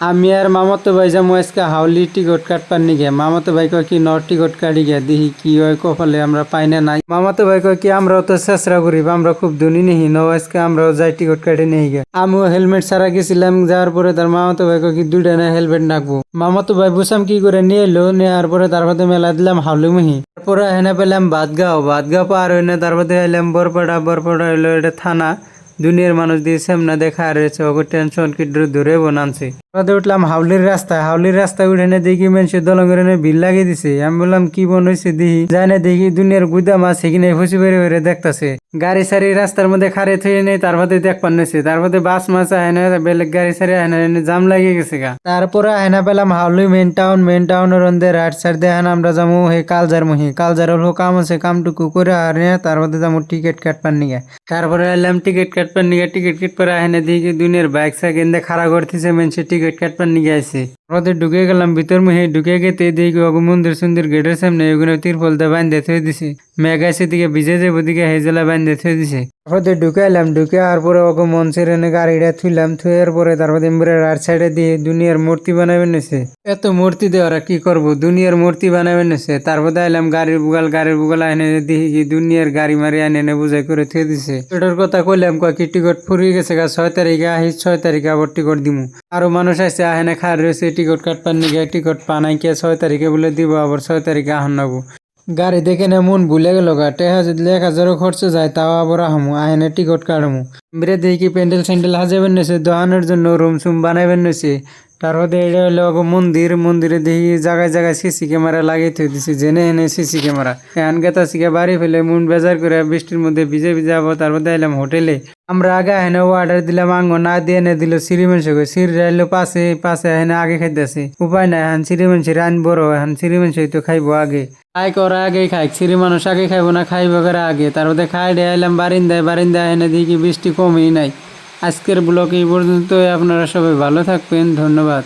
আমি আর মামাতো ভাই যাবো আজকে হাউলি টিকট কাটবার নিগে। মামাতো ভাই কয় কি নর টিকট কাটি গিয়া দেখি কি হয় কপালে আমরা পাই না নাই। মামাতো ভাই কয় কি আমরাও তো চেষ্টা করি, আমরা খুব ধনী নেহি ন, আজকে আমরাও যাই টিকট কাটে নেই গে। আমিও হেলমেট ছাড়া গেছিলাম, যাওয়ার পরে তার মামাতো ভাই কয় কি দুইটা না হেলমেট নাকবো। মামাতো ভাই বুঝাম কি করে নিয়ে এলো, নেওয়ার পরে তারপরে মেলা দিলাম হাউলি মুহি। তারপরে হেনা পেলাম বাদগাঁও পার হইনা তারপরে এলাম বরপড়া হইলো এটা থানা। দুনিয়ার মানুষ দিয়ে সামনে দেখা রয়েছে, ওকে টেনশন কি ধরে বানানছে। তারপরে উঠলাম হাউলির রাস্তায় উঠে না দেখি মানুষের দলঙ্গের ভিড় লাগিয়ে দিছে। আমি বললাম কি মন হয়েছে দেখি, যাই না দেখি দুনিয়ার গুদা মাছ সেখানে ফুসি বেড়ে দেখতেছে। গাড়ি সারি রাস্তার মধ্যে খারে থয়ে নেই, তারপরে দেখ পান্নেছে। তারপরে বাস মাছ আয় না, বেলেগ গাড়ি সারি আয় না, জাম লাগিয়ে গেছে গা। তারপরে আয়না পেলাম হাউলি মেন টাউনের অন্ধে রাইট সাইড দিয়ে আমরা যাবো হে কালজার হলো কাম আছে, কামটুকু করে আর তারপরে যাবো টিকিট কাটবার নিগে। তারপরে এলাম টিকিট কাটবার নিগে, টিকিট কাটবার আহেনে দেখি দুনিয়ার বাইক সাইক এনে খাড়া করতেছে, মানুষের টিকিট কাটবার নিগে আছে। আমাদের ঢুকে গেলাম ভিতর মুহে, ঢুকে গেতে দেখি ওগো মন্দির সুন্দর গেটের সামনে ওগুলো তিরপল দিয়ে বান্ধে থয়ে দিছে। মেঘ আছে দিকে ভিজে যাবো দিকে হেজেলা বান্ধে থয়ে দিছে। তারপরে ঢুকে এলাম, ঢুকে আর পরে ওগো মঞ্চের এনে গাড়িটা থুইলাম, থুয়ার পরে তারপরে রাইট সাইডে দিয়ে দুনিয়ার মূর্তি বানাবেন নেছে। এত মূর্তি দিয়ে ওরা কি করবো, দুনিয়ার মূর্তি বানাবেন নেছে। তারপরে এলাম গাড়ির বুগাল এনে দেখি কি দুনিয়ার গাড়ি মারি এনে বুঝাই করে থুয়ে দিছে। এটার কথা কইলাম কয় কি টিকট ফুরিয়ে গেছে গা, 6 তারিখে আহি, 6 তারিখে আবার টিকট দিমু। আরো মানুষ আছে আহেনে খার রয়েছে টিকট কাটবার নিগে, টিকট পানাই কে 6 তারিখে বলে দিব, আবার 6 তারিখে আহন নাগবো। গাড়ি দেখে না মন ভুলে গেল গা, টেহা যদি 1000 খরচ যায় তাও আবার আহমু আহেনে টিকট কাটমু। বেরে দেখি প্যান্ডেল স্যান্ডেল হাজাবেন নেছে, দোকানের জন্য রুম সুম বানাবেন নেছে। তারপরে এটা হলো মন্দিরে দেখি জায়গায় সিসি ক্যামেরা লাগিয়ে থই দিছে, জেনে এনে সিসি ক্যামেরা এখন গেতা শিখে বাড়ি ফেলে মন বেজার করে বৃষ্টির মধ্যে ভিজে যাবো। তারপরে এলাম হোটেলে। আমরা আগে এনে অর্ডার দিলাম, আঙ্গ না দিয়ে এনে দিল সিঁড়ি মানুষকে, সিঁড়ি রাইলো পাশে এনে আগে খাইতেছে। উপায় নাই, এখন সিঁড়ি মানুষের আইন বড়, এখন সিঁড়ি মানুষ তো খাইবো আগে। খাই করা আগে খাই, সিঁড়ি মানুষ আগে খাইবো না, খাইবো করে আগে। তারপরে খাই দিয়ে এলাম বারিন্দায় এনে দেখি বৃষ্টি কমেই নাই। আজকের ব্লগ এই পর্যন্ত, আপনারা সবাই ভালো থাকবেন, ধন্যবাদ।